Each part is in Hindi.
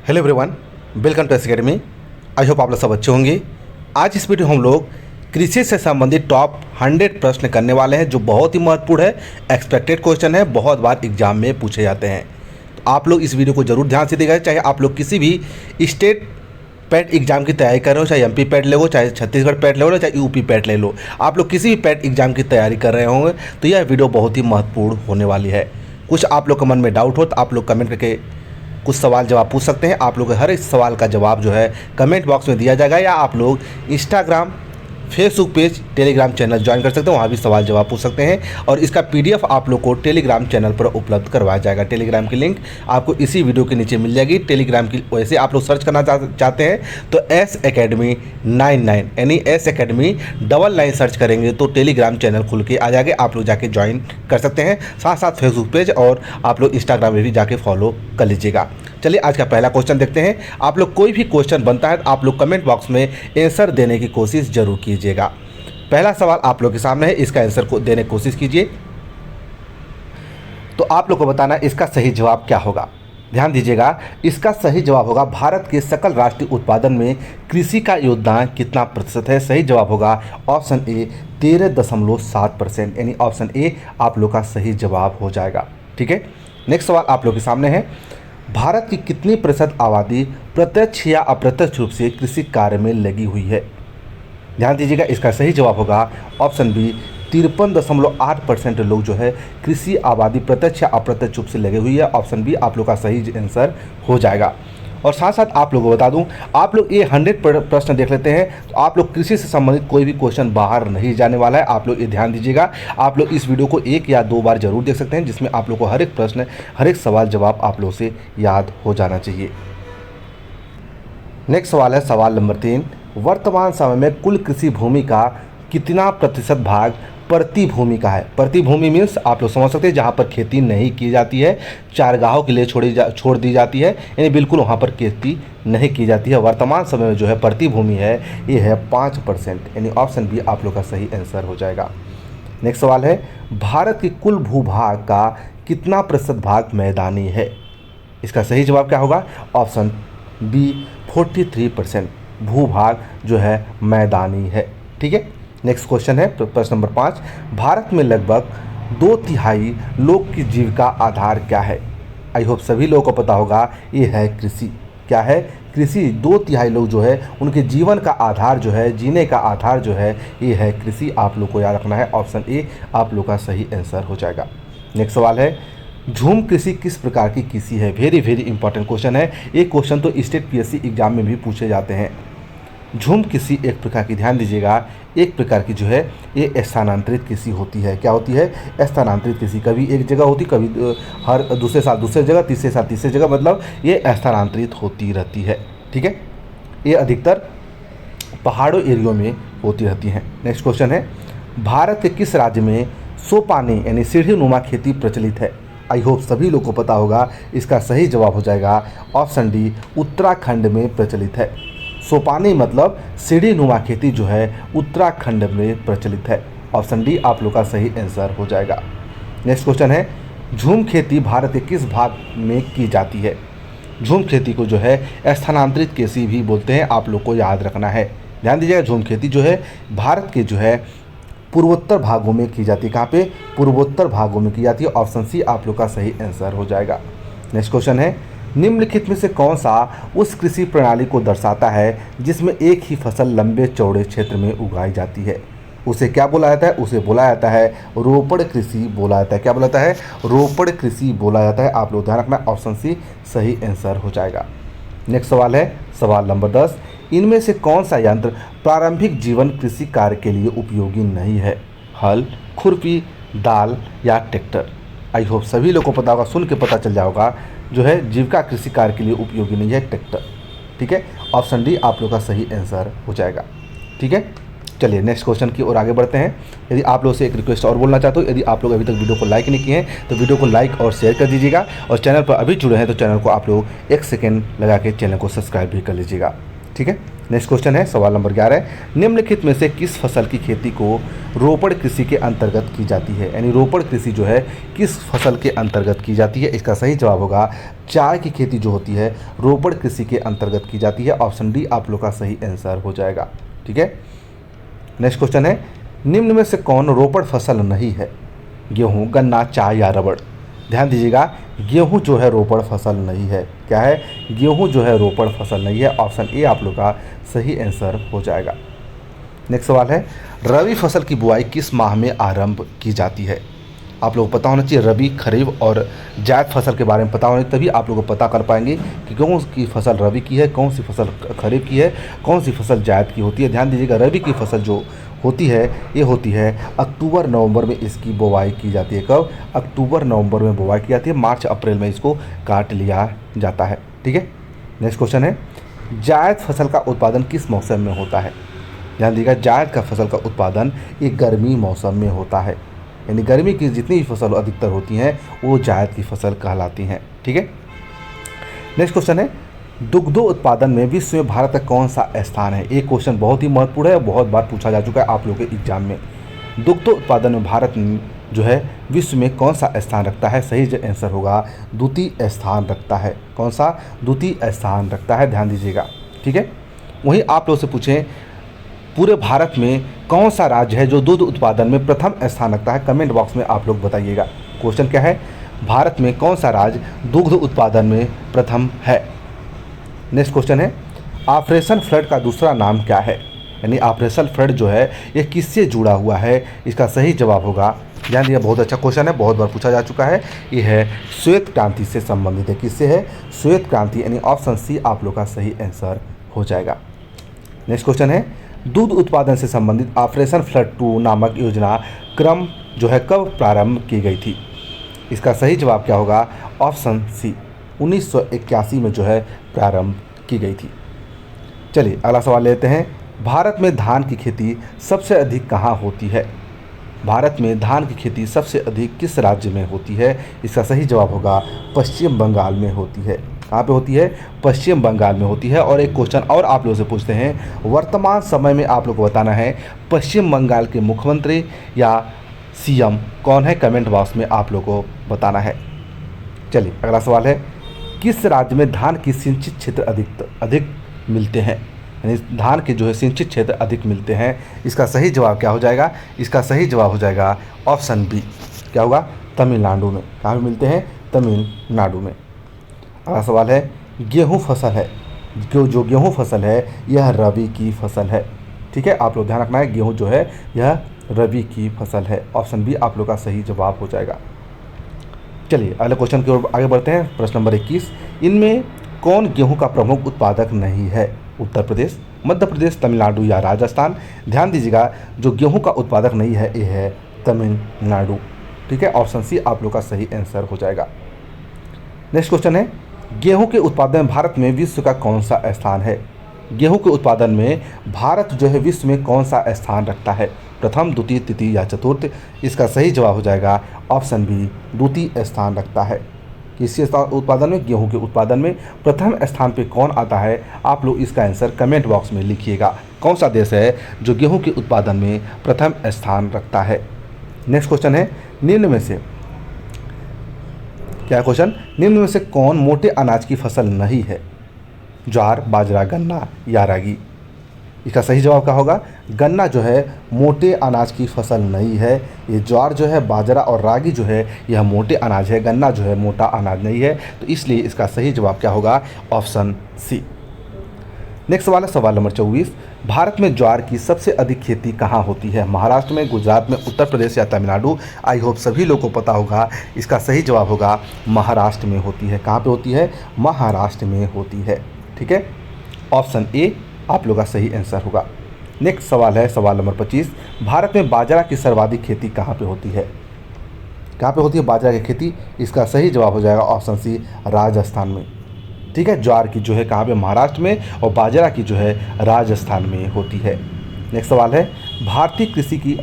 Hello everyone, welcome to S academy. I hope आप लोग सब अच्छे होंगे। आज इस वीडियो में हम लोग कृषि से संबंधित टॉप 100 प्रश्न करने वाले हैं जो बहुत ही महत्वपूर्ण है, एक्सपेक्टेड क्वेश्चन है, बहुत बार एग्जाम में पूछे जाते हैं। तो आप लोग इस वीडियो को जरूर ध्यान से देखिएगा। चाहे आप लोग किसी भी स्टेट पैट एग्जाम की तैयारी कर रहे हो, चाहे एमपी पैट ले लो, चाहे छत्तीसगढ़ पैट ले लो, चाहे यूपी पैट ले लो, आप लोग किसी भी पैट एग्जाम की तैयारी कर रहे होंगे तो यह वीडियो बहुत ही महत्वपूर्ण होने वाली है। कुछ आप लोग के मन में डाउट हो तो आप लोग कमेंट करके कुछ सवाल जवाब पूछ सकते हैं। आप लोग हर एक सवाल का जवाब जो है कमेंट बॉक्स में दिया जाएगा, या आप लोग Instagram, Facebook page, Telegram channel join कर सकते हैं, वहाँ भी सवाल जवाब पूछ सकते हैं। और इसका पीडीएफ आप लोग को टेलीग्राम चैनल पर उपलब्ध करवाया जाएगा। टेलीग्राम की लिंक आपको इसी वीडियो के नीचे मिल जाएगी। टेलीग्राम की वैसे आप लोग सर्च करना चाहते हैं तो एस अकेडमी 99 यानी एस अकेडमी 99 सर्च करेंगे तो टेलीग्राम चैनल खुल के आ जाएगा, आप लोग जाके ज्वाइन कर सकते हैं। साथ साथ फेसबुक पेज और आप लोग इंस्टाग्राम में भी जाके फॉलो कर लीजिएगा। चलिए आज का पहला क्वेश्चन देखते हैं। आप लोग कोई भी क्वेश्चन बनता है तो आप लोग कमेंट बॉक्स में आंसर देने की कोशिश जरूर कीजिएगा। पहला सवाल आप लोग के सामने है, इसका आंसर को देने की कोशिश कीजिए। तो आप लोग को बताना इसका सही जवाब क्या होगा। ध्यान दीजिएगा, इसका सही जवाब होगा भारत के सकल राष्ट्रीय उत्पादन में कृषि का योगदान कितना प्रतिशत है। सही जवाब होगा ऑप्शन ए 13.7%, यानी ऑप्शन ए आप लोग का सही जवाब हो जाएगा। ठीक है, नेक्स्ट सवाल आप लोग के सामने है, भारत की कितनी प्रतिशत आबादी प्रत्यक्ष या अप्रत्यक्ष रूप से कृषि कार्य में लगी हुई है। ध्यान दीजिएगा, इसका सही जवाब होगा ऑप्शन बी 53.8% लोग जो है कृषि आबादी प्रत्यक्ष या अप्रत्यक्ष रूप से लगे हुई है। ऑप्शन बी आप लोग का सही आंसर हो जाएगा। और साथ साथ आप लोगों को बता दूं, आप लोग ये 100 प्रश्न देख लेते हैं तो आप लोग कृषि से संबंधित कोई भी क्वेश्चन बाहर नहीं जाने वाला है। आप लोग ये ध्यान दीजिएगा, आप लोग इस वीडियो को 1 या 2 बार जरूर देख सकते हैं, जिसमें आप लोग को हर एक प्रश्न, हर एक सवाल जवाब आप लोग से याद हो जाना चाहिए। नेक्स्ट सवाल है सवाल नंबर 3, वर्तमान समय में कुल कृषि भूमि का कितना प्रतिशत भाग प्रति भूमि का है। प्रति भूमि मीन्स आप लोग समझ सकते हैं जहाँ पर खेती नहीं की जाती है, चारगाहों के लिए छोड़ दी जाती है, यानी बिल्कुल वहाँ पर खेती नहीं की जाती है। वर्तमान समय में जो है प्रति भूमि है ये है 5%, यानी ऑप्शन बी आप लोग का सही आंसर हो जाएगा। नेक्स्ट सवाल है, भारत के कुल भूभाग का कितना प्रतिशत भाग मैदानी है। इसका सही जवाब क्या होगा, ऑप्शन बी 43% भूभाग जो है मैदानी है। ठीक है, नेक्स्ट क्वेश्चन है प्रश्न नंबर 5, भारत में लगभग 2/3 लोग की जीविका आधार क्या है। आई होप सभी लोगों को पता होगा, ये है कृषि। क्या है, कृषि। 2/3 लोग जो है उनके जीवन का आधार जो है, जीने का आधार जो है ये है कृषि। आप लोग को याद रखना है, ऑप्शन ए आप लोग का सही आंसर हो जाएगा। नेक्स्ट सवाल है, झूम कृषि किस प्रकार की कृषि है। वेरी वेरी इंपॉर्टेंट क्वेश्चन है, ये क्वेश्चन तो स्टेट पीएससी एग्जाम में भी पूछे जाते हैं। झूम कृषि एक प्रकार की, ध्यान दीजिएगा, एक प्रकार की जो है ये स्थानांतरित कृषि होती है। क्या होती है, स्थानांतरित कृषि। कभी एक जगह होती, कभी हर दूसरे साल दूसरे जगह, तीसरे साल तीसरे जगह, मतलब ये स्थानांतरित होती रहती है। ठीक है, ये अधिकतर पहाड़ों एरियो में होती रहती हैं। नेक्स्ट क्वेश्चन है, भारत के किस राज्य में सोपानी यानी सीढ़ी नुमा खेती प्रचलित है। आई होप सभी लोग को पता होगा, इसका सही जवाब हो जाएगा ऑप्शन डी उत्तराखंड में प्रचलित है। सोपानी मतलब सीढ़ी नुमा खेती जो है उत्तराखंड में प्रचलित है। ऑप्शन डी आप लोग का सही आंसर हो जाएगा। नेक्स्ट क्वेश्चन है, झूम खेती भारत के किस भाग में की जाती है। झूम खेती को जो है स्थानांतरित कृषि भी बोलते हैं, आप लोग को याद रखना है। ध्यान दीजिएगा, झूम खेती जो है भारत के जो है पूर्वोत्तर भागों में की जाती है। कहाँ पे, पूर्वोत्तर भागों में की जाती है। ऑप्शन सी आप लोग का सही आंसर हो जाएगा। नेक्स्ट क्वेश्चन है, निम्नलिखित में से कौन सा उस कृषि प्रणाली को दर्शाता है जिसमें एक ही फसल लंबे चौड़े क्षेत्र में उगाई जाती है। उसे क्या बोला जाता है, उसे बोला जाता है रोपड़ कृषि बोला जाता है। क्या बोला जाता है, रोपड़ कृषि बोला जाता है। आप लोग ध्यान रखना, ऑप्शन सी सही आंसर हो जाएगा। नेक्स्ट सवाल है सवाल नंबर 10, इनमें से कौन सा यंत्र प्रारंभिक जीवन कृषि कार्य के लिए उपयोगी नहीं है। हल, खुरपी, दाल या ट्रैक्टर। आई होप सभी लोग को पता होगा, सुन के पता चल जाएगा, जो है जीविका कृषि कार्य के लिए उपयोगी नहीं है ट्रैक्टर। ठीक है, ऑप्शन डी आप लोग का सही आंसर हो जाएगा। ठीक है, चलिए नेक्स्ट क्वेश्चन की ओर आगे बढ़ते हैं। यदि आप लोग से एक रिक्वेस्ट और बोलना चाहते हो, यदि आप लोग अभी तक वीडियो को लाइक नहीं किए हैं तो वीडियो को लाइक और शेयर कर दीजिएगा, और चैनल पर अभी जुड़े हैं तो चैनल को आप लोग 1 सेकेंड लगा के चैनल को सब्सक्राइब भी कर लीजिएगा। ठीक है, नेक्स्ट क्वेश्चन है सवाल नंबर 11, निम्नलिखित में से किस फसल की खेती को रोपड़ कृषि के अंतर्गत की जाती है, यानी रोपड़ कृषि जो है किस फसल के अंतर्गत की जाती है। इसका सही जवाब होगा चाय की खेती जो होती है रोपड़ कृषि के अंतर्गत की जाती है। ऑप्शन डी आप लोग का सही आंसर हो जाएगा। ठीक है, नेक्स्ट क्वेश्चन है, निम्न में से कौन रोपड़ फसल नहीं है, गेहूँ, गन्ना, चाय या रबड़। ध्यान दीजिएगा, गेहूं जो है रोपड़ फसल नहीं है। क्या है, गेहूं जो है रोपड़ फसल नहीं है। ऑप्शन ए आप लोग का सही आंसर हो जाएगा। नेक्स्ट सवाल है, रबी फसल की बुआई किस माह में आरंभ की जाती है। आप लोगों को पता होना चाहिए रबी, खरीफ और जायद फसल के बारे में पता होना चाहिए, तभी आप लोग को पता कर पाएंगे कि कौन सी फसल रबी की है, कौन सी फसल खरीफ की है, कौन सी फसल जायद की होती है। ध्यान दीजिएगा, रबी की फसल जो होती है ये होती है अक्टूबर नवंबर में इसकी बुवाई की जाती है। कब, अक्टूबर नवंबर में बुवाई की जाती है, मार्च अप्रैल में इसको काट लिया जाता है। ठीक है, नेक्स्ट क्वेश्चन है, जायद फसल का उत्पादन किस मौसम में होता है। ध्यान दीजिएगा, जायद का फसल का उत्पादन ये गर्मी मौसम में होता है, यानी गर्मी की जितनी भी फसल अधिकतर होती हैं वो जायद की फसल कहलाती हैं। ठीक है, नेक्स्ट क्वेश्चन है, दुग्धो उत्पादन में विश्व में भारत का कौन सा स्थान है। एक क्वेश्चन बहुत ही महत्वपूर्ण है, बहुत बार पूछा जा चुका है आप लोगों के एग्जाम में। दुग्धो उत्पादन में भारत जो है विश्व में कौन सा स्थान रखता है। सही आंसर होगा द्वितीय स्थान रखता है। कौन सा, द्वितीय स्थान रखता है। ध्यान दीजिएगा। ठीक है, वहीं आप लोग से पूछें पूरे भारत में कौन सा राज्य है जो दूध उत्पादन में प्रथम स्थान रखता है। कमेंट बॉक्स में आप लोग बताइएगा। क्वेश्चन क्या है, भारत में कौन सा राज्य दुग्ध उत्पादन में प्रथम है। नेक्स्ट क्वेश्चन है, ऑपरेशन फ्लड का दूसरा नाम क्या है, यानी ऑपरेशन फ्लड जो है ये किससे जुड़ा हुआ है। इसका सही जवाब होगा, ध्यान दिया, बहुत अच्छा क्वेश्चन है, बहुत बार पूछा जा चुका है। ये है श्वेत क्रांति से संबंधित है। किससे है, श्वेत क्रांति, यानी ऑप्शन सी आप लोग का सही आंसर हो जाएगा। नेक्स्ट क्वेश्चन है, दूध उत्पादन से संबंधित ऑपरेशन फ्लड 2 नामक योजना क्रम जो है कब प्रारंभ की गई थी। इसका सही जवाब क्या होगा, ऑप्शन सी 1981 में जो है प्रारंभ की गई थी। चलिए अगला सवाल लेते हैं, भारत में धान की खेती सबसे अधिक कहाँ होती है। भारत में धान की खेती सबसे अधिक किस राज्य में होती है। इसका सही जवाब होगा पश्चिम बंगाल में होती है। कहाँ पे होती है, पश्चिम बंगाल में होती है। और एक क्वेश्चन और आप लोगों से पूछते हैं, वर्तमान समय में आप लोग को बताना है पश्चिम बंगाल के मुख्यमंत्री या सीएम कौन है। कमेंट बॉक्स में आप लोग को बताना है। चलिए अगला सवाल है, किस राज्य में धान की सिंचित क्षेत्र अधिक मिलते हैं, यानी धान के जो है सिंचित क्षेत्र अधिक मिलते हैं। इसका सही जवाब क्या हो जाएगा, इसका सही जवाब हो जाएगा ऑप्शन बी, क्या होगा, तमिलनाडु में। कहाँ पे मिलते हैं, तमिलनाडु में। अगला सवाल है, गेहूँ फसल है, जो गेहूँ फसल है यह रबी की फसल है। ठीक है, आप लोग ध्यान रखना है, गेहूँ जो है यह रबी की फसल है। ऑप्शन बी आप लोग का सही जवाब हो जाएगा। चलिए अगले क्वेश्चन की ओर आगे बढ़ते हैं। प्रश्न नंबर 21, इनमें कौन गेहूं का प्रमुख उत्पादक नहीं है। उत्तर प्रदेश, मध्य प्रदेश, तमिलनाडु या राजस्थान। ध्यान दीजिएगा, जो गेहूं का उत्पादक नहीं है ये है तमिलनाडु। ठीक है, ऑप्शन सी आप लोग का सही आंसर हो जाएगा। नेक्स्ट क्वेश्चन है, गेहूं के उत्पादन में भारत में विश्व का कौन सा स्थान है। गेहूं के उत्पादन में भारत जो है विश्व में कौन सा स्थान रखता है, प्रथम, द्वितीय, तृतीय या चतुर्थ। इसका सही जवाब हो जाएगा ऑप्शन बी, द्वितीय स्थान रखता है। किसी उत्पादन में, गेहूं के उत्पादन में प्रथम स्थान पे कौन आता है, आप लोग इसका आंसर कमेंट बॉक्स में लिखिएगा। कौन सा देश है जो गेहूं के उत्पादन में प्रथम स्थान रखता है। नेक्स्ट क्वेश्चन है, निम्न में से क्या क्वेश्चन, निम्न में से कौन मोटे अनाज की फसल नहीं है। ज्वार, बाजरा, गन्ना या रागी। इसका सही जवाब क्या होगा, गन्ना जो है मोटे अनाज की फसल नहीं है। ये ज्वार जो है, बाजरा और रागी जो है यह मोटे अनाज है, गन्ना जो है मोटा अनाज नहीं है। तो इसलिए इसका सही जवाब क्या होगा, ऑप्शन सी। नेक्स्ट सवाल है सवाल नंबर 24, भारत में ज्वार की सबसे अधिक खेती कहाँ होती है। महाराष्ट्र में, गुजरात में, उत्तर प्रदेश या तमिलनाडु। आई होप सभी लोगों को पता होगा। इसका सही जवाब होगा महाराष्ट्र में होती है। कहाँ पे होती है, महाराष्ट्र में होती है। ठीक है, ऑप्शन ए आप लोग का सही आंसर होगा। नेक्स्ट सवाल है सवाल नंबर 25, भारत में बाजरा की सर्वाधिक खेती कहाँ पे होती है। कहाँ पे होती है बाजरा की खेती। इसका सही जवाब हो जाएगा ऑप्शन सी, राजस्थान में। ठीक है, ज्वार की जो है कहाँ पे, महाराष्ट्र में, और बाजरा की जो है राजस्थान में होती है। नेक्स्ट सवाल है, भारतीय कृषि की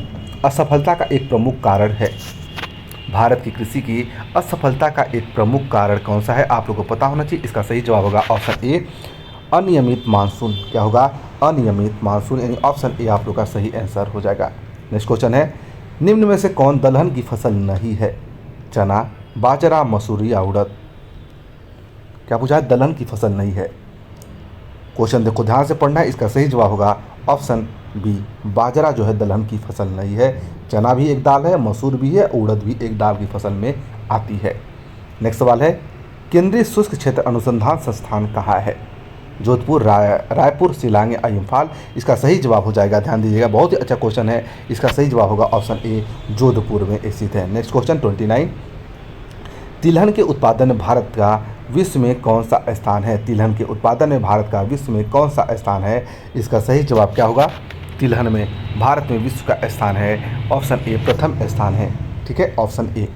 असफलता का एक प्रमुख कारण है। भारत की कृषि की असफलता का एक प्रमुख कारण कौन सा है, आप लोगों को पता होना चाहिए। इसका सही जवाब होगा ऑप्शन ए, अनियमित मानसून। क्या होगा, अनियमित मानसून, यानी ऑप्शन ए आप लोग का सही आंसर हो जाएगा। नेक्स्ट क्वेश्चन है, निम्न में से कौन दलहन की फसल नहीं है? चना, बाजरा, मसूरी या उड़द? क्या पूछा है? दलहन की फसल नहीं है। क्वेश्चन देखो ध्यान से पढ़ना है। इसका सही जवाब होगा ऑप्शन बी, बाजरा जो है दलहन की फसल नहीं है। चना भी एक दाल है, मसूर भी है, उड़द भी एक दाल की फसल में आती है। नेक्स्ट सवाल है, केंद्रीय शुष्क क्षेत्र अनुसंधान संस्थान कहाँ है? जोधपुर, रायपुर, शिलांग या इम्फाल? इसका सही जवाब हो जाएगा, ध्यान दीजिएगा, बहुत ही अच्छा क्वेश्चन है। इसका सही जवाब होगा ऑप्शन ए, जोधपुर में स्थित है। नेक्स्ट क्वेश्चन 29, तिलहन के उत्पादन में भारत का विश्व में कौन सा स्थान है? तिलहन के उत्पादन में भारत का विश्व में कौन सा स्थान है? इसका सही जवाब क्या होगा? तिलहन में भारत में विश्व का स्थान है ऑप्शन ए, प्रथम स्थान है। ठीक है, ऑप्शन ए।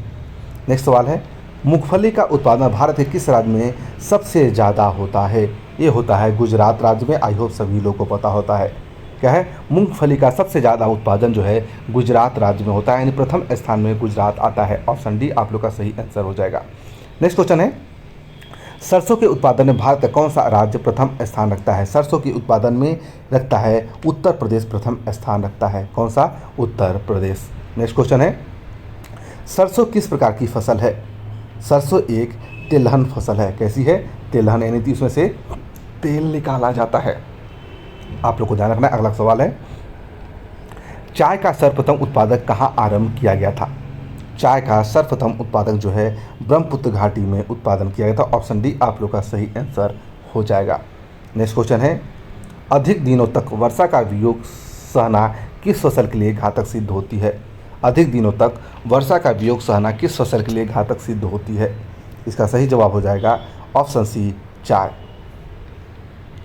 नेक्स्ट सवाल है, मूंगफली का उत्पादन भारत के किस राज्य में सबसे ज़्यादा होता है? ये होता है गुजरात राज्य में। आई होप सभी लोग को पता होता है। क्या है? मूंगफली का सबसे ज़्यादा उत्पादन जो है गुजरात राज्य में होता है, यानी प्रथम स्थान में गुजरात आता है। ऑप्शन डी आप लोग का सही आंसर हो जाएगा। नेक्स्ट क्वेश्चन है, सरसों के उत्पादन में भारत का कौन सा राज्य प्रथम स्थान रखता है? सरसों के उत्पादन में रखता है उत्तर प्रदेश प्रथम स्थान रखता है। कौन सा? उत्तर प्रदेश। नेक्स्ट क्वेश्चन है, सरसों किस प्रकार की फसल है? सरसों एक तिलहन फसल है। कैसी है? तिलहन, यानी कि उसमें से तेल निकाला जाता है। आप लोग को ध्यान रखना है। अगला सवाल है, चाय का सर्वप्रथम उत्पादक कहाँ आरंभ किया गया था? चाय का सर्वप्रथम उत्पादक जो है ब्रह्मपुत्र घाटी में उत्पादन किया गया था। ऑप्शन डी आप लोग का सही आंसर हो जाएगा। नेक्स्ट क्वेश्चन है, अधिक दिनों तक वर्षा का वियोग सहना किस फसल के लिए घातक सिद्ध होती है? अधिक दिनों तक वर्षा का वियोग सहना किस फसल के लिए घातक सिद्ध होती है? इसका सही जवाब हो जाएगा ऑप्शन सी, चाय।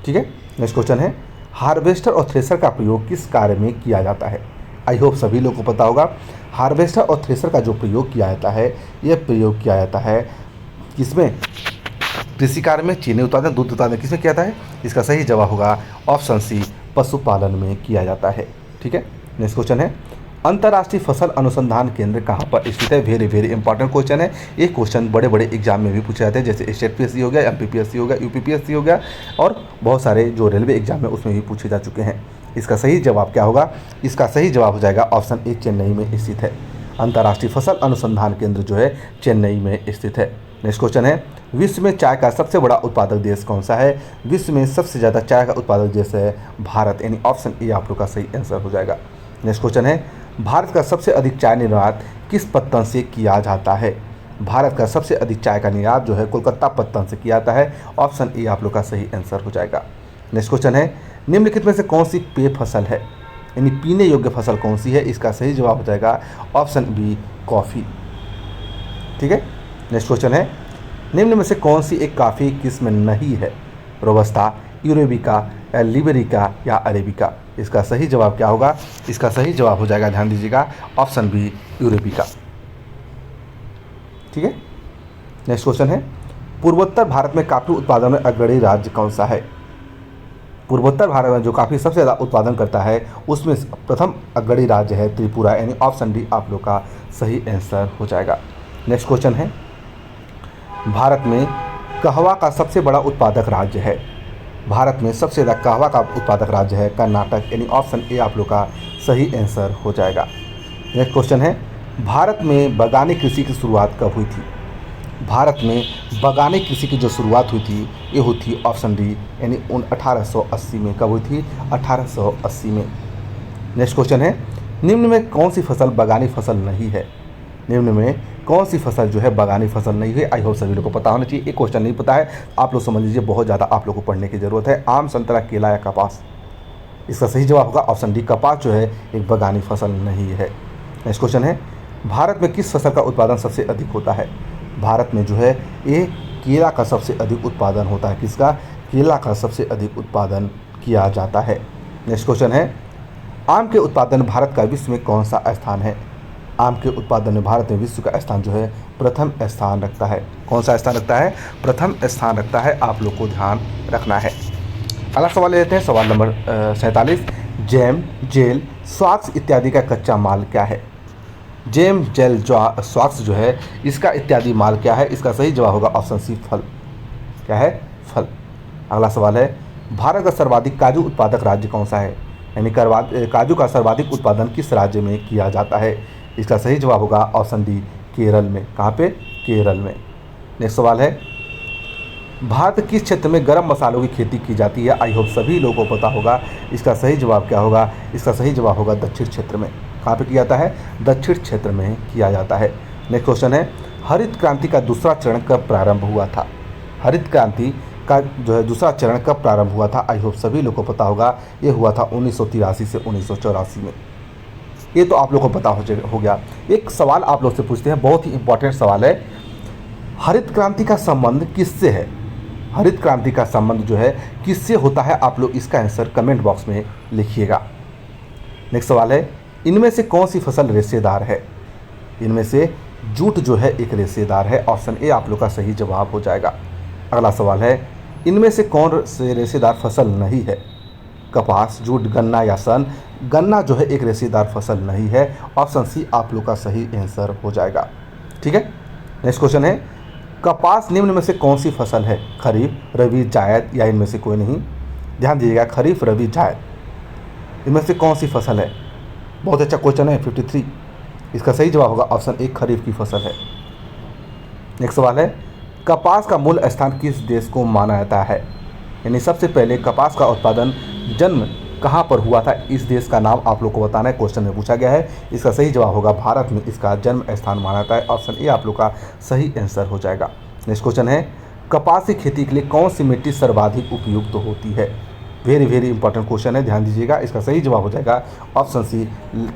ठीक है। नेक्स्ट क्वेश्चन है, हार्वेस्टर और थ्रेशर का प्रयोग किस कार्य में किया जाता है? आई होप सभी लोग को पता होगा। हार्वेस्टर और थ्रेशर का जो प्रयोग किया जाता है, यह प्रयोग किया जाता है किसमें? कृषि कार्य में, चीनी उत्पादन, दूध उत्पादन, किसमें किया जाता है? इसका सही जवाब होगा ऑप्शन सी, पशुपालन में किया जाता है। ठीक है। नेक्स्ट क्वेश्चन है, अंतर्राष्ट्रीय फसल अनुसंधान केंद्र कहाँ पर स्थित है? वेरी वेरी इंपॉर्टेंट क्वेश्चन है। ये क्वेश्चन बड़े बड़े एग्जाम में भी पूछे जाते हैं, जैसे स्टेट पीएससी हो गया, एमपीपीएससी हो गया, यूपीपीएससी हो गया, और बहुत सारे जो रेलवे एग्जाम है उसमें भी पूछे जा चुके हैं। इसका सही जवाब क्या होगा? इसका सही जवाब हो जाएगा ऑप्शन ए, चेन्नई में स्थित है। अंतर्राष्ट्रीय फसल अनुसंधान केंद्र जो है चेन्नई में स्थित है। नेक्स्ट क्वेश्चन है, विश्व में चाय का सबसे बड़ा उत्पादक देश कौन सा है? विश्व में सबसे ज़्यादा चाय का उत्पादक देश है भारत, यानी ऑप्शन ए आप लोग का सही आंसर हो जाएगा। नेक्स्ट क्वेश्चन है, भारत का सबसे अधिक चाय निर्यात किस पत्तन से किया जाता है? भारत का सबसे अधिक चाय का निर्यात जो है कोलकाता पत्तन से किया जाता है। ऑप्शन ए आप लोग का सही आंसर हो जाएगा। नेक्स्ट क्वेश्चन है, निम्नलिखित में से कौन सी पेय फसल है, यानी पीने योग्य फसल कौन सी है? इसका सही जवाब हो जाएगा ऑप्शन बी, कॉफ़ी। ठीक है। नेक्स्ट क्वेश्चन है, निम्न में से कौन सी एक काफ़ी किस्म नहीं है? रोबस्टा, यूरेबिका, लिबेरिका या अरेबिका? इसका सही जवाब क्या होगा? इसका सही जवाब हो जाएगा, ध्यान दीजिएगा, ऑप्शन बी, यूरेबिका। ठीक है। नेक्स्ट क्वेश्चन है, पूर्वोत्तर भारत में काफ़ी उत्पादन में अग्रणी राज्य कौन सा है? पूर्वोत्तर भारत में जो काफ़ी सबसे ज़्यादा उत्पादन करता है उसमें प्रथम अग्रणी राज्य है त्रिपुरा, यानी ऑप्शन डी आप लोग का सही आंसर हो जाएगा। नेक्स्ट क्वेश्चन है, भारत में कहवा का सबसे बड़ा उत्पादक राज्य है? भारत में सबसे ज़्यादा कहवा का उत्पादक राज्य है कर्नाटक, यानी ऑप्शन ए आप लोग का सही आंसर हो जाएगा। नेक्स्ट क्वेश्चन है, भारत में बागानी कृषि की शुरुआत कब हुई थी? भारत में बागानी कृषि की जो शुरुआत हुई थी ये हुई थी ऑप्शन डी, यानी 1880 में। कब हुई थी? 1880 में। नेक्स्ट क्वेश्चन है, निम्न में कौन सी फसल बागानी फसल नहीं है? निम्न में कौन सी फसल जो है बागानी फसल नहीं है? आई होप सभी लोग को पता होना चाहिए। एक क्वेश्चन नहीं पता है आप लोग समझ लीजिए, बहुत ज़्यादा आप लोग को पढ़ने की ज़रूरत है। आम, संतरा, केला या कपास? इसका सही जवाब होगा ऑप्शन डी, कपास जो है एक बागानी फसल नहीं है। नेक्स्ट क्वेश्चन है, भारत में किस फसल का उत्पादन सबसे अधिक होता है? भारत में जो है ये केला का सबसे अधिक उत्पादन होता है। किसका? केला का सबसे अधिक उत्पादन किया जाता है। नेक्स्ट क्वेश्चन है, आम के उत्पादन भारत का विश्व में कौन सा स्थान है? आम के उत्पादन में भारत में विश्व का स्थान जो है प्रथम स्थान रखता है। कौन सा स्थान रखता है? प्रथम स्थान रखता है। आप लोग को ध्यान रखना है। अगला सवाल लेते हैं, सवाल नंबर 47, जैम, जेल, स्वाक्स इत्यादि का कच्चा माल क्या है? जैम, जेल, स्वाक्स जो है इसका इत्यादि माल क्या है? इसका सही जवाब होगा ऑप्शन सी, फल। क्या है? फल। अगला सवाल है, भारत का सर्वाधिक काजू उत्पादक राज्य कौन सा है? यानी काजू का सर्वाधिक उत्पादन किस राज्य में किया जाता है? इसका सही जवाब होगा ऑप्शन डी, केरल में। कहाँ पे? केरल में। नेक्स्ट सवाल है, भारत किस क्षेत्र में गरम मसालों की खेती की जाती है? आई होप सभी लोगों को पता होगा। इसका सही जवाब क्या होगा? इसका सही जवाब होगा दक्षिण क्षेत्र में। कहाँ पे किया जाता है? दक्षिण क्षेत्र में किया जाता है। नेक्स्ट क्वेश्चन है, हरित क्रांति का दूसरा चरण कब प्रारंभ हुआ था? हरित क्रांति का जो है दूसरा चरण कब प्रारंभ हुआ था? आई होप सभी लोगों को पता होगा। ये हुआ था 1983 से 1984 में। ये तो आप लोग को पता हो गया। एक सवाल आप लोग से पूछते हैं, बहुत ही इंपॉर्टेंट सवाल है, हरित क्रांति का संबंध किससे है? हरित क्रांति का संबंध जो है किससे होता है? आप लोग इसका आंसर कमेंट बॉक्स में लिखिएगा। नेक्स्ट सवाल है, इनमें से कौन सी फसल रेशेदार है? इनमें से जूट जो है एक रेशेदार है। ऑप्शन ए आप लोग का सही जवाब हो जाएगा। अगला सवाल है, इनमें से कौन से रेशेदार फसल नहीं है? कपास, जूट, गन्ना या सन? गन्ना जो है एक रेशेदार फसल नहीं है। ऑप्शन सी आप लोग का सही आंसर हो जाएगा। ठीक है। नेक्स्ट क्वेश्चन है, कपास निम्न में से कौन सी फसल है? खरीफ, रबी, जायद या इनमें से कोई नहीं? ध्यान दीजिएगा, खरीफ, रबी, जायद, इनमें से कौन सी फसल है? बहुत अच्छा क्वेश्चन है। 53 इसका सही जवाब होगा ऑप्शन ए, खरीफ की फसल है। नेक्स्ट सवाल है, कपास का मूल स्थान किस देश को माना जाता है? यानी सबसे पहले कपास का उत्पादन जन्म कहाँ पर हुआ था? इस देश का नाम आप लोग को बताना है, क्वेश्चन में पूछा गया है। इसका सही जवाब होगा भारत में इसका जन्म स्थान माना जाता है। ऑप्शन ए आप लोग का सही आंसर हो जाएगा। नेक्स्ट क्वेश्चन है, कपास की खेती के लिए कौन सी मिट्टी सर्वाधिक उपयुक्त होती है? वेरी वेरी इंपॉर्टेंट क्वेश्चन है, ध्यान दीजिएगा। इसका सही जवाब हो जाएगा ऑप्शन सी,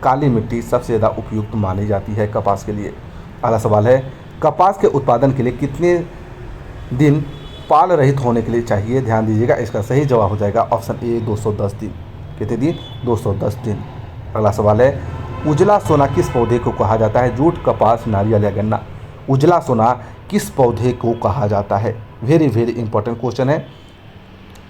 काली मिट्टी सबसे ज़्यादा उपयुक्त मानी जाती है कपास के लिए। अगला सवाल है, कपास के उत्पादन के लिए कितने दिन पाल रहित होने के लिए चाहिए? ध्यान दीजिएगा, इसका सही जवाब हो जाएगा ऑप्शन ए, 210 दिन। कितने दिन? 210 दिन। अगला सवाल है, उजला सोना किस पौधे को कहा जाता है? जूट, कपास, नारियल या गन्ना? उजला सोना किस पौधे को कहा जाता है? वेरी वेरी इंपॉर्टेंट क्वेश्चन है,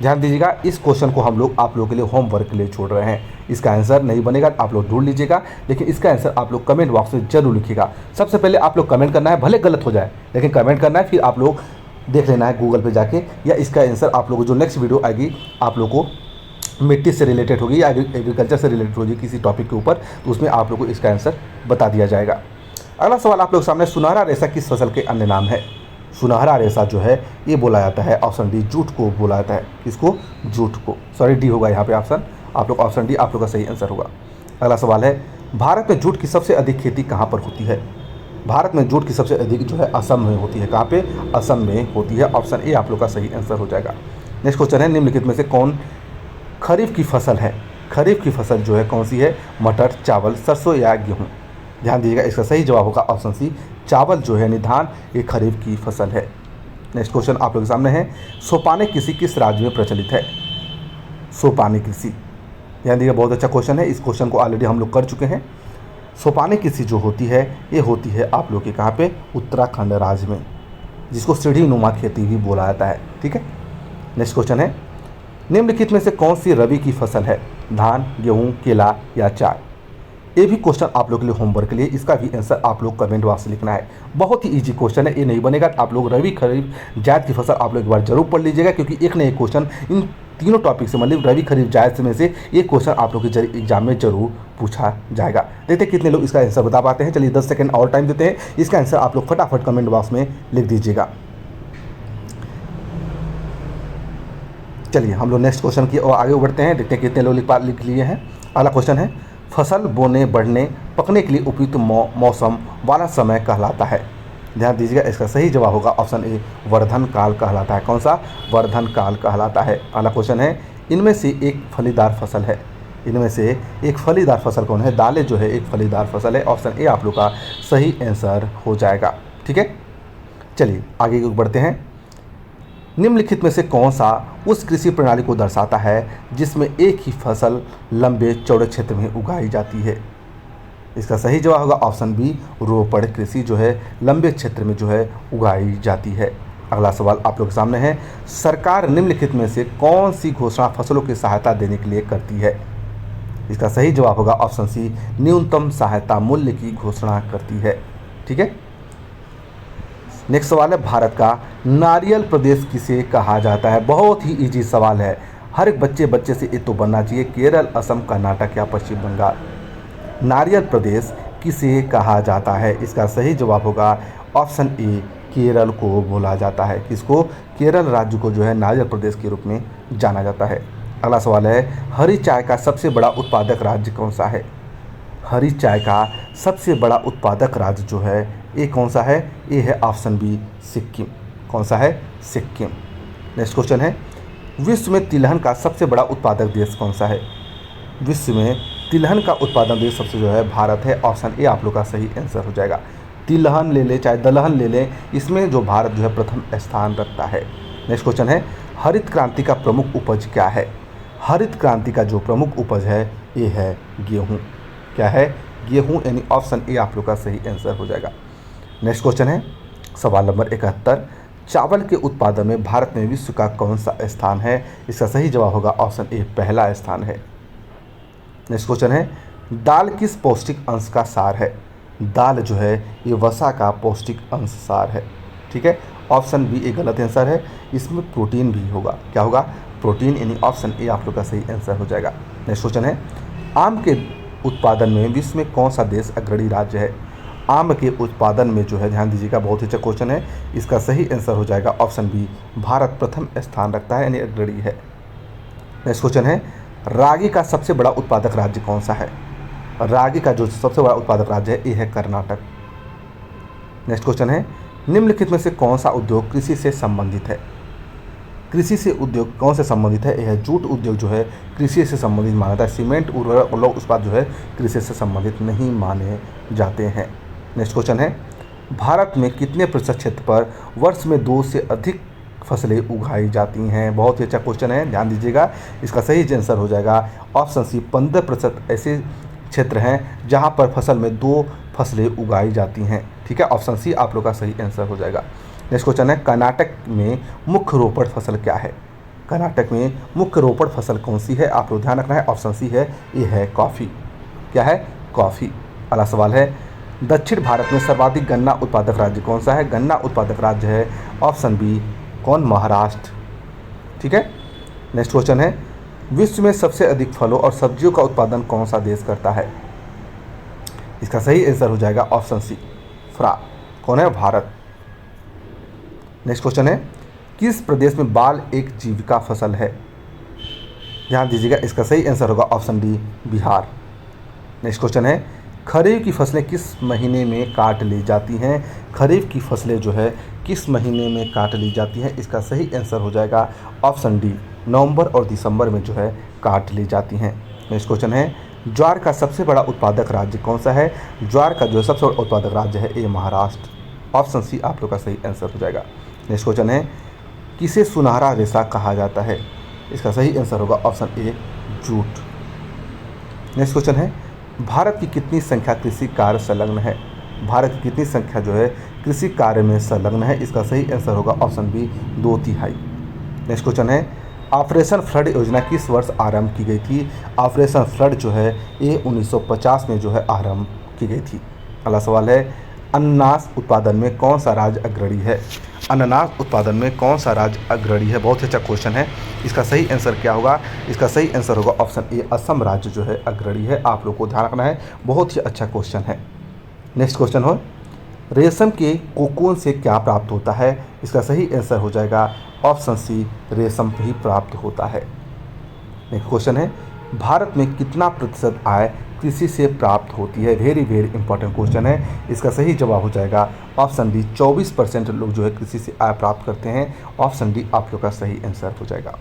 ध्यान दीजिएगा। इस क्वेश्चन को हम लोग आप लोगों के लिए होमवर्क के लिए छोड़ रहे हैं। इसका आंसर नहीं बनेगा, आप लोग ढूंढ लीजिएगा, लेकिन इसका आंसर आप लोग कमेंट बॉक्स में जरूर लिखिएगा। सबसे पहले आप लोग कमेंट करना है, भले गलत हो जाए लेकिन कमेंट करना है, फिर आप लोग देख लेना है गूगल पे जाके, या इसका आंसर आप लोगों को जो नेक्स्ट वीडियो आएगी आप लोग को मिट्टी से रिलेटेड होगी या एग्रीकल्चर से रिलेटेड होगी किसी टॉपिक के ऊपर, तो उसमें आप लोग को इसका आंसर बता दिया जाएगा। अगला सवाल आप लोग सामने, सुनहरा रेशा किस फसल के अन्य नाम है? सुनहरा रेशा जो है ये बोला जाता है ऑप्शन डी, जूट को बोला जाता है। किसको? जूट को। सॉरी, डी होगा यहाँ पे ऑप्शन, आप लोग ऑप्शन डी आप लोग का सही आंसर होगा। अगला सवाल है, भारत में जूट की सबसे अधिक खेती कहाँ पर होती है? भारत में जूट की सबसे अधिक जो है असम में होती है। कहाँ पे? असम में होती है। ऑप्शन ए आप लोग का सही आंसर हो जाएगा। नेक्स्ट क्वेश्चन है, निम्नलिखित में से कौन खरीफ की फसल है? खरीफ की फसल जो है कौन सी है? मटर, चावल, सरसों या गेहूँ? ध्यान दीजिएगा, इसका सही जवाब होगा ऑप्शन सी, चावल जो है धान, ये खरीफ की फसल है। नेक्स्ट क्वेश्चन आप लोग के सामने है, सोपानी कृषि किस राज्य में प्रचलित है? सोपानी कृषि, ध्यान दीजिएगा, बहुत अच्छा क्वेश्चन है। इस क्वेश्चन को ऑलरेडी हम लोग कर चुके हैं। सोपानी कृषि जो होती है ये होती है आप लोग के कहाँ पे? उत्तराखंड राज्य में, जिसको सीढ़ी नुमा खेती भी बोला जाता है। ठीक है। नेक्स्ट क्वेश्चन है, निम्नलिखित में से कौन सी रबी की फसल है? धान, गेहूँ, केला या चाय? ये भी क्वेश्चन आप लोग के लिए होमवर्क के लिए, इसका भी आंसर आप लोग कमेंट बॉक्स में लिखना है। बहुत ही इजी क्वेश्चन है, ये नहीं बनेगा। आप लोग रबी, खरीफ, जायद की फसल आप लोग एक बार जरूर पढ़ लीजिएगा, क्योंकि एक न एक क्वेश्चन इन तीनों टॉपिक से, मतलब रबी, खरीफ, जायद में से एक क्वेश्चन आप लोग के एग्जाम में जरूर पूछा जाएगा। देखते हैं कितने लोग इसका आंसर बता पाते हैं। चलिए 10 सेकंड और टाइम देते हैं, इसका आंसर आप लोग फटाफट कमेंट बॉक्स में लिख दीजिएगा। चलिए हम लोग नेक्स्ट क्वेश्चन की और आगे बढ़ते हैं, देखते हैं कितने लोग लिख लिए हैं। अगला क्वेश्चन है, फसल बोने, बढ़ने, पकने के लिए उपयुक्त मौसम वाला समय कहलाता है? ध्यान दीजिएगा, इसका सही जवाब होगा ऑप्शन ए, वर्धन काल कहलाता है। कौन सा? वर्धन काल कहलाता है। अगला क्वेश्चन है, इनमें से एक फलीदार फसल है? इनमें से एक फलीदार फसल कौन है? दालें जो है एक फलीदार फसल है। ऑप्शन ए आप लोग का सही आंसर हो जाएगा। ठीक है। चलिए आगे बढ़ते हैं, निम्नलिखित में से कौन सा उस कृषि प्रणाली को दर्शाता है जिसमें एक ही फसल लंबे चौड़े क्षेत्र में उगाई जाती है? इसका सही जवाब होगा ऑप्शन बी, रोपड़ कृषि जो है लंबे क्षेत्र में जो है उगाई जाती है। अगला सवाल आप लोग के सामने है, सरकार निम्नलिखित में से कौन सी घोषणा फसलों की सहायता देने के लिए करती है? इसका सही जवाब होगा ऑप्शन सी, न्यूनतम सहायता मूल्य की घोषणा करती है। ठीक है। नेक्स्ट सवाल है, भारत का नारियल प्रदेश किसे कहा जाता है? बहुत ही इजी सवाल है। हर एक बच्चे बच्चे से ये तो बनना चाहिए। केरल, असम, कर्नाटक या पश्चिम बंगाल। नारियल प्रदेश किसे कहा जाता है? इसका सही जवाब होगा ऑप्शन ए, केरल को बोला जाता है। किसको? केरल राज्य को जो है नारियल प्रदेश के रूप में जाना जाता है। अगला सवाल है, हरी चाय का सबसे बड़ा उत्पादक राज्य कौन सा है? हरी चाय का सबसे बड़ा उत्पादक राज्य जो है ये कौन सा है? ये है ऑप्शन बी, सिक्किम। कौन सा है? सिक्किम। नेक्स्ट क्वेश्चन है, विश्व में तिलहन का सबसे बड़ा उत्पादक देश कौन सा है? विश्व में तिलहन का उत्पादन देश सबसे जो है भारत है। ऑप्शन ए आप लोग का सही आंसर हो जाएगा। तिलहन ले ले चाहे दलहन ले लें, इसमें जो भारत जो है प्रथम स्थान रखता है। नेक्स्ट क्वेश्चन है, हरित क्रांति का प्रमुख उपज क्या है? हरित क्रांति का जो प्रमुख उपज है ये है गेहूँ। क्या है? गेहूँ, यानी ऑप्शन ए आप लोग का सही आंसर हो जाएगा। नेक्स्ट क्वेश्चन है सवाल नंबर 71, चावल के उत्पादन में भारत में विश्व का कौन सा स्थान है? इसका सही जवाब होगा ऑप्शन ए, पहला स्थान है। नेक्स्ट क्वेश्चन है, दाल किस पौष्टिक अंश का सार है? दाल जो है ये वसा का पौष्टिक अंश सार है। ठीक है, ऑप्शन बी एक गलत आंसर है, इसमें प्रोटीन भी होगा। क्या होगा? प्रोटीन, यानी ऑप्शन ए आप लोग का सही आंसर हो जाएगा। नेक्स्ट क्वेश्चन है, आम के उत्पादन में विश्व में कौन सा देश अग्रणी राज्य है? आम के उत्पादन में जो है, ध्यान दीजिएगा, बहुत ही अच्छा क्वेश्चन है। इसका सही आंसर हो जाएगा ऑप्शन बी, भारत प्रथम स्थान रखता है, यानी अग्रणी है। नेक्स्ट क्वेश्चन है, रागी का सबसे बड़ा उत्पादक राज्य कौन सा है? रागी का जो सबसे बड़ा उत्पादक राज्य है ये है कर्नाटक। नेक्स्ट क्वेश्चन है, निम्नलिखित में से कौन सा उद्योग कृषि से संबंधित है? कृषि से उद्योग कौन से संबंधित है? यह है जूट उद्योग जो है कृषि से संबंधित माना जाता है। सीमेंट, उर्वरक और लौह इस्पात जो है कृषि से संबंधित नहीं माने जाते हैं। नेक्स्ट क्वेश्चन है, भारत में कितने प्रतिशत क्षेत्र पर वर्ष में 2 से अधिक फसलें उगाई जाती हैं? बहुत ही अच्छा क्वेश्चन है, ध्यान दीजिएगा। इसका सही आंसर हो जाएगा ऑप्शन सी, 15% ऐसे क्षेत्र हैं जहां पर फसल में 2 फसलें उगाई जाती हैं। ठीक है, ऑप्शन सी आप लोग का सही आंसर हो जाएगा। नेक्स्ट क्वेश्चन है, कर्नाटक में मुख्य रोपण फसल क्या है? कर्नाटक में मुख्य रोपण फसल कौन सी है? आप लोग ध्यान रखना है, ऑप्शन सी है, ये है कॉफ़ी। क्या है? कॉफ़ी। अगला सवाल है, दक्षिण भारत में सर्वाधिक गन्ना उत्पादक राज्य कौन सा है? गन्ना उत्पादक राज्य है ऑप्शन बी, कौन? महाराष्ट्र। ठीक है। नेक्स्ट क्वेश्चन है, विश्व में सबसे अधिक फलों और सब्जियों का उत्पादन कौन सा देश करता है? इसका सही आंसर हो जाएगा ऑप्शन सी, कौन है? भारत। नेक्स्ट क्वेश्चन है, किस प्रदेश में बाल एक जीविका फसल है? ध्यान दीजिएगा, इसका सही आंसर होगा option D, Bihar. Next question है, खरीफ की फसलें किस महीने में काट ली जाती हैं? खरीफ की फसलें जो है किस महीने में काट ली जाती हैं? इसका सही आंसर हो जाएगा ऑप्शन डी, नवंबर और दिसंबर में जो है काट ली जाती हैं। नेक्स्ट क्वेश्चन है, ज्वार का सबसे बड़ा उत्पादक राज्य कौन सा है? ज्वार का जो सबसे बड़ा उत्पादक राज्य है ये महाराष्ट्र। ऑप्शन सी आप लोग का सही आंसर हो जाएगा। नेक्स्ट क्वेश्चन है, किसे सुनहरा रेशा कहा जाता है? इसका सही आंसर होगा option A, jute. Next question है, भारत की कितनी संख्या कृषि कार्य संलग्न है? भारत की कितनी संख्या जो है कृषि कार्य में संलग्न है? इसका सही आंसर होगा ऑप्शन बी, 2/3। नेक्स्ट क्वेश्चन है, ऑपरेशन फ्लड योजना किस वर्ष आरंभ की गई थी? ऑपरेशन फ्लड जो है ये 1950 में जो है आरंभ की गई थी। अगला सवाल है, अनानास उत्पादन में कौन सा राज्य अग्रणी है? अनानास उत्पादन में कौन सा राज्य अग्रणी है? बहुत ही अच्छा क्वेश्चन है। इसका सही आंसर क्या होगा? इसका सही आंसर होगा ऑप्शन ए, असम राज्य जो है अग्रणी है। आप लोग को ध्यान रखना है, बहुत ही अच्छा क्वेश्चन है। नेक्स्ट क्वेश्चन हो, रेशम के कोकून से क्या प्राप्त होता है? इसका सही आंसर हो जाएगा ऑप्शन सी, रेशम ही प्राप्त होता है। नेक्स्ट क्वेश्चन है, भारत में कितना प्रतिशत आय कृषि से प्राप्त होती है? वेरी इंपॉर्टेंट क्वेश्चन है। इसका सही जवाब हो जाएगा ऑप्शन डी, 24% लोग जो है कृषि से आय प्राप्त करते हैं। ऑप्शन डी आप लोग का सही आंसर हो जाएगा।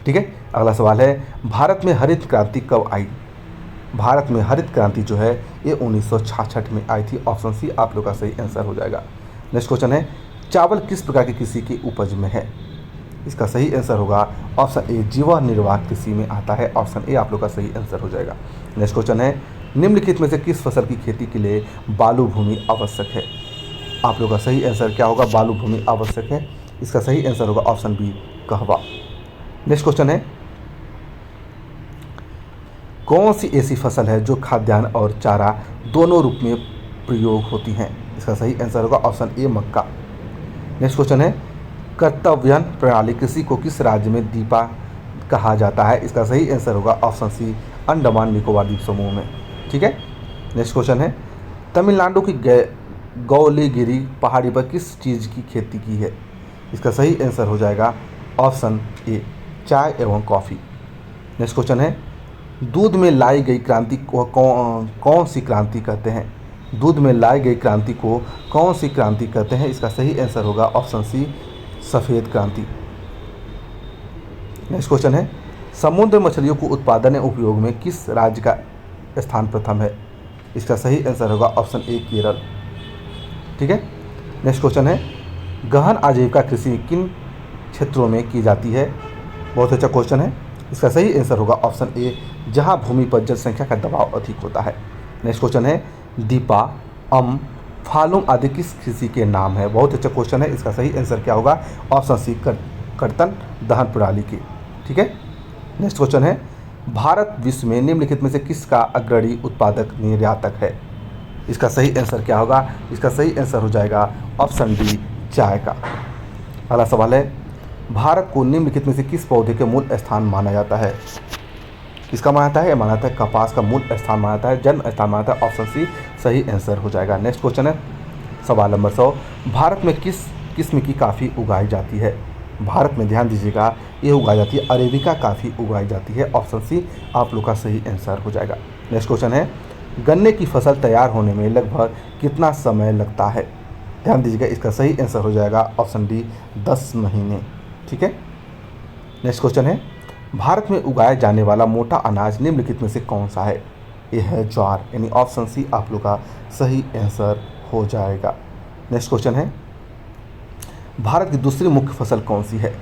ठीक है। अगला सवाल है, भारत में हरित क्रांति कब आई? भारत में हरित क्रांति जो है ये 1966 में आई थी। ऑप्शन सी आप लोग का सही आंसर हो जाएगा। नेक्स्ट क्वेश्चन है, चावल किस प्रकार की कृषि की उपज में है? इसका सही आंसर होगा ऑप्शन ए, जीवन निर्वाह कृषि में आता है। ऑप्शन ए आप लोग का सही आंसर हो जाएगा। नेक्स्ट क्वेश्चन है, निम्नलिखित में से किस फसल की खेती के लिए बालू भूमि आवश्यक है? आप लोग का सही आंसर क्या होगा? बालू भूमि आवश्यक है। इसका सही आंसर होगा ऑप्शन बी, कहवा। नेक्स्ट क्वेश्चन है, कौन सी ऐसी फसल है जो खाद्यान्न और चारा दोनों रूप में प्रयोग होती हैं? इसका सही आंसर होगा option A, Mecca. Next question है, कर्तव्यन प्रणाली कृषि को किस राज्य में कहा जाता है? इसका सही आंसर होगा ऑप्शन सी, अंडमान निकोबार द्वीप समूह में। ठीक है, नेक्स्ट क्वेश्चन है, तमिलनाडु की गौलीगिरी पहाड़ी पर किस चीज़ की खेती की है? इसका सही आंसर हो जाएगा ऑप्शन ए, चाय एवं कॉफ़ी। नेक्स्ट क्वेश्चन है, दूध में लाई गई क्रांति को कौन सी क्रांति कहते हैं? दूध में लाई गई क्रांति को कौन सी क्रांति कहते हैं? इसका सही आंसर होगा ऑप्शन सी, सफ़ेद क्रांति। नेक्स्ट क्वेश्चन है, समुद्र मछलियों को उत्पादन एवं उपयोग में किस राज्य का स्थान प्रथम है? इसका सही आंसर होगा ऑप्शन ए, केरल। ठीक है, नेक्स्ट क्वेश्चन है, गहन आजीविका कृषि किन क्षेत्रों में की जाती है? बहुत अच्छा क्वेश्चन है। इसका सही आंसर होगा ऑप्शन ए, जहां भूमि पर जनसंख्या का दबाव अधिक होता है। नेक्स्ट क्वेश्चन है, दीपा, फालूम आदि किस कृषि के नाम है? बहुत अच्छा क्वेश्चन है। इसका सही आंसर क्या होगा? ऑप्शन सी, कर्तन दहन प्रणाली की। ठीक है, नेक्स्ट क्वेश्चन है, भारत विश्व में निम्नलिखित में से किसका अग्रणी उत्पादक निर्यातक है? इसका सही आंसर क्या होगा? इसका सही आंसर हो जाएगा ऑप्शन डी, चाय का। अगला सवाल है, भारत को निम्नलिखित में से किस पौधे के मूल स्थान माना जाता है? किसका माना जाता है? माना जाता है कपास का मूल स्थान माना जाता है, जन्म स्थान माना जाता है। ऑप्शन सी सही आंसर हो जाएगा। नेक्स्ट क्वेश्चन है, सवाल नंबर 100, भारत में किस किस्म की काफ़ी उगाई जाती है? भारत में ध्यान दीजिएगा, ये उगाई जाती है अरेबिका काफ़ी उगाई जाती है। ऑप्शन सी आप लोग का सही आंसर हो जाएगा। नेक्स्ट क्वेश्चन है, गन्ने की फसल तैयार होने में लगभग कितना समय लगता है? ध्यान दीजिएगा, इसका सही आंसर हो जाएगा ऑप्शन डी, 10 महीने। ठीक है, नेक्स्ट क्वेश्चन है, भारत में उगाया जाने वाला मोटा अनाज निम्नलिखित में से कौन सा है? ये है ज्वार, यानी ऑप्शन सी आप लोग का सही आंसर हो जाएगा। नेक्स्ट क्वेश्चन है, भारत की दूसरी मुख्य फसल कौन सी है?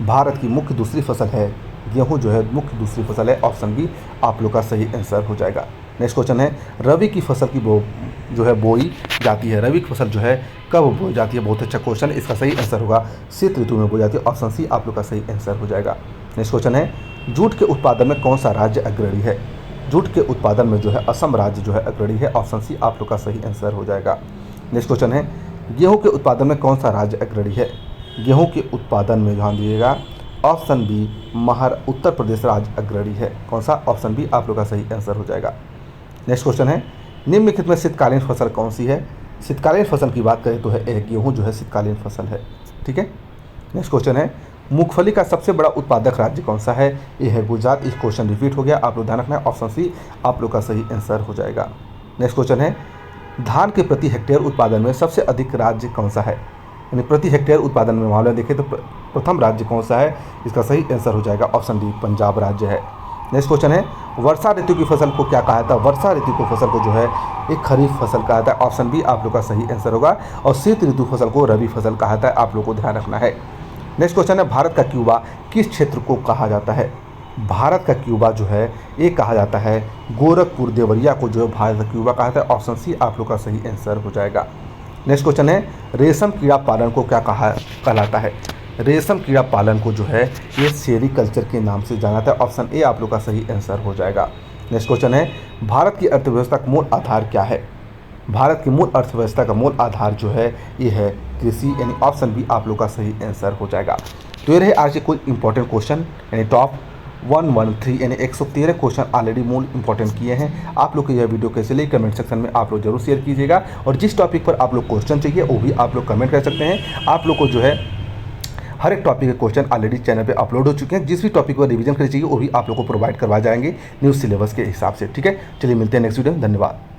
भारत की मुख्य दूसरी फसल है गेहूं, जो है मुख्य दूसरी फसल है। ऑप्शन बी आप लोग का सही आंसर हो जाएगा। नेक्स्ट क्वेश्चन है, रबी की फसल की जो है बोई जाती है, रबी की फसल जो है कब बोई जाती है? बहुत अच्छा क्वेश्चन है। इसका सही आंसर होगा शीत ऋतु में बोई जाती है। ऑप्शन सी आप लोग का सही आंसर हो जाएगा। नेक्स्ट क्वेश्चन है, जूट के उत्पादन में कौन सा राज्य अग्रणी है? जूट के उत्पादन में जो है असम राज्य जो है अग्रणी है। ऑप्शन सी आप लोग का सही आंसर हो जाएगा। नेक्स्ट क्वेश्चन है, गेहूं के उत्पादन में कौन सा राज्य अग्रणी है? गेहूं के उत्पादन में ध्यान दीजिएगा, ऑप्शन बी उत्तर प्रदेश राज्य अग्रणी है। कौन सा? ऑप्शन बी आप लोग का सही आंसर हो जाएगा। नेक्स्ट क्वेश्चन है, निम्नलिखित में शीतकालीन फसल कौन सी है? शीतकालीन फसल की बात करें तो है गेहूं जो है शीतकालीन फसल है। ठीक है, नेक्स्ट क्वेश्चन है, मूंगफली का सबसे बड़ा उत्पादक राज्य कौन सा है? ये है गुजरात। इस क्वेश्चन रिपीट हो गया, आप लोग ध्यान रखना है। ऑप्शन सी आप लोग का सही आंसर हो जाएगा। नेक्स्ट क्वेश्चन है, धान के प्रति हेक्टेयर उत्पादन में सबसे अधिक राज्य कौन सा है? यानी प्रति हेक्टेयर उत्पादन में मामले देखें तो प्रथम राज्य कौन सा है? इसका सही आंसर हो जाएगा ऑप्शन डी, पंजाब राज्य है। नेक्स्ट क्वेश्चन है, वर्षा ऋतु की फसल को क्या कहा जाता है? वर्षा ऋतु की फसल को जो है एक खरीफ फसल कहा जाता है। ऑप्शन बी आप लोग का सही आंसर होगा। और शीत ऋतु फसल को रबी फसल कहा जाता है। आप लोग को ध्यान रखना है। नेक्स्ट क्वेश्चन है, भारत का क्यूबा किस क्षेत्र को कहा जाता है? भारत का क्यूबा जो है ये कहा जाता है गोरखपुर देवरिया को जो है भारत का क्यूबा कहा जाता है। ऑप्शन सी आप लोग का सही आंसर हो जाएगा। नेक्स्ट क्वेश्चन है, रेशम कीड़ा पालन को क्या कहलाता है? रेशम कीड़ा पालन को जो है ये सेरीकल्चर के नाम से जाना जाता है। ऑप्शन ए आप लोग का सही आंसर हो जाएगा। नेक्स्ट क्वेश्चन है, भारत की अर्थव्यवस्था का मूल आधार क्या है? भारत की मूल अर्थव्यवस्था का मूल आधार जो है ये है कृषि, यानी ऑप्शन बी आप लोग का सही आंसर हो जाएगा। तो ये रहे आज के कुछ इंपॉर्टेंट क्वेश्चन, यानी टॉप 113 यानी 113 क्वेश्चन ऑलरेडी मूल इंपॉर्टेंट किए हैं। आप लोग को यह वीडियो कैसे लगी कमेंट सेक्शन में आप लोग जरूर शेयर कीजिएगा। और जिस टॉपिक पर आप लोग क्वेश्चन चाहिए वो भी आप लोग कमेंट कर सकते हैं। आप लोग को जो है हर एक टॉपिक के क्वेश्चन ऑलरेडी चैनल पे अपलोड हो चुके हैं। जिस भी टॉपिक पर रिवीजन करनी चाहिए वो भी आप लोग को प्रोवाइड करवा जाएंगे न्यूज़ सिलेबस के हिसाब से। ठीक है, चलिए मिलते हैं नेक्स्ट वीडियो में। धन्यवाद।